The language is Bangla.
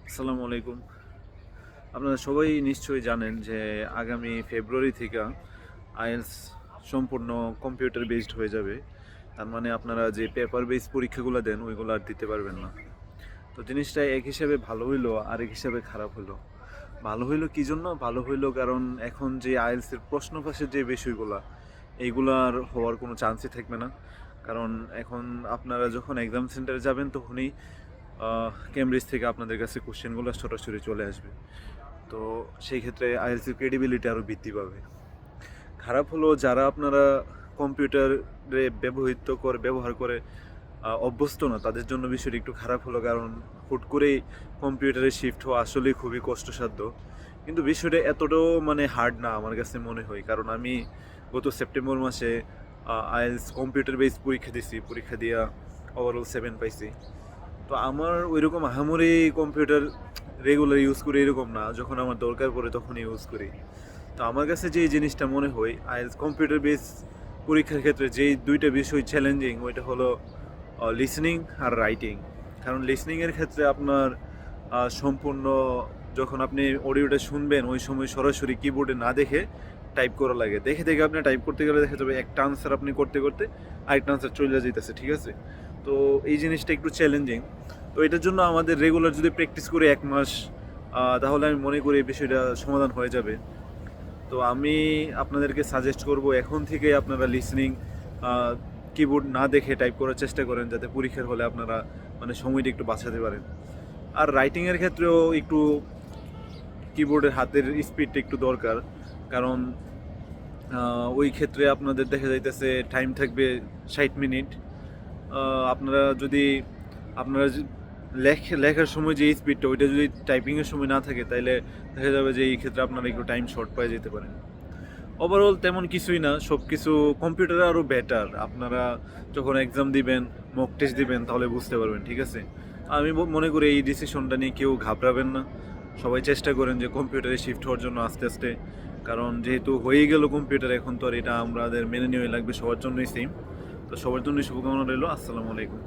আসসালামু আলাইকুম। আপনারা সবাই নিশ্চয়ই জানেন যে আগামী ফেব্রুয়ারি থেকে আইএলটিএস সম্পূর্ণ কম্পিউটার বেসড হয়ে যাবে। তার মানে আপনারা যে পেপার বেস পরীক্ষাগুলো দেন ওইগুলো আর দিতে পারবেন না। তো জিনিসটা এক হিসাবে ভালো হইলো, আরেক হিসাবে খারাপ হইলো। ভালো হইলো কী জন্য? ভালো হইলো কারণ এখন যে আইএলটিএসের প্রশ্ন ফাঁসের যে বিষয়গুলো এইগুলো আর হওয়ার কোনো চান্সই থাকবে না। কারণ এখন আপনারা যখন এক্সাম সেন্টারে যাবেন তখনই কেমব্রিজ থেকে আপনাদের কাছে কোশ্চেনগুলো সরাসরি চলে আসবে। তো সেই ক্ষেত্রে আইএলটিএসের ক্রেডিবিলিটি আরও বৃদ্ধি পাবে। খারাপ হলো যারা আপনারা কম্পিউটারে ব্যবহার করে অভ্যস্ত না, তাদের জন্য বিষয়টি একটু খারাপ হলো, কারণ হুট করেই কম্পিউটারে শিফট হওয়া আসলেই খুবই কষ্টসাধ্য। কিন্তু বিষয়টা এতটাও হার্ড না আমার কাছে মনে হয়, কারণ আমি গত সেপ্টেম্বর মাসে আইএলটিএস কম্পিউটার বেস পরীক্ষা দিছি, পরীক্ষা দিয়া ওভারঅল 7 পাইছি। তো আমার ওইরকম আহামরি কম্পিউটার রেগুলার ইউজ করি এরকম না, যখন আমার দরকার পড়ে তখনই ইউজ করি। তো আমার কাছে যে জিনিসটা মনে হয় আইএলটিএস কম্পিউটার বেস পরীক্ষার ক্ষেত্রে যেই দুইটা বিষয় চ্যালেঞ্জিং, ওইটা হলো লিসনিং আর রাইটিং। কারণ লিসনিংয়ের ক্ষেত্রে আপনার সম্পূর্ণ যখন আপনি অডিওটা শুনবেন ওই সময় সরাসরি কিবোর্ডে না দেখে টাইপ করা লাগে। দেখে দেখে আপনি টাইপ করতে গেলে দেখা যাবে একটা আনসার আপনি করতে করতে আরেকটা আনসার চলে যেতেছে, ঠিক আছে? তো এই জিনিসটা একটু চ্যালেঞ্জিং। তো এটার জন্য আমাদের রেগুলার যদি প্র্যাকটিস করি 1 মাস, তাহলে আমি মনে করি এই বিষয়টা সমাধান হয়ে যাবে। তো আমি আপনাদেরকে সাজেস্ট করব এখন থেকে আপনারা লিসনিং কিবোর্ড না দেখে টাইপ করার চেষ্টা করেন, যাতে পরীক্ষার হলে আপনারা সময়টা একটু বাঁচাতে পারেন। আর রাইটিংয়ের ক্ষেত্রেও একটু কিবোর্ডের হাতের স্পিডটা একটু দরকার, কারণ ওই ক্ষেত্রে আপনাদের দেখা যাইতেছে টাইম থাকবে 60 মিনিট। আপনারা যদি আপনারা যে লেখার সময় যে স্পিডটা ওইটা যদি টাইপিংয়ের সময় না থাকে, তাহলে দেখা যাবে যে এই ক্ষেত্রে আপনারা একটু টাইম শর্ট পেয়ে যেতে পারেন। ওভারঅল তেমন কিছুই না, সব কিছু কম্পিউটারে আরও বেটার। আপনারা যখন এক্সাম দিবেন, মক টেস্ট দিবেন, তাহলে বুঝতে পারবেন, ঠিক আছে? আমি মনে করি এই ডিসিশনটা নিয়ে কেউ ঘাবড়াবেন না। সবাই চেষ্টা করেন যে কম্পিউটারে শিফট হওয়ার জন্য আস্তে আস্তে, কারণ যেহেতু হয়েই গেল কম্পিউটার, এখন তো আর এটা আমাদের মেনে নেওয়াই লাগবে, সবার জন্যই সেম। তো সবার জন্যই শুভকামনা রইল। আসসালামু আলাইকুম।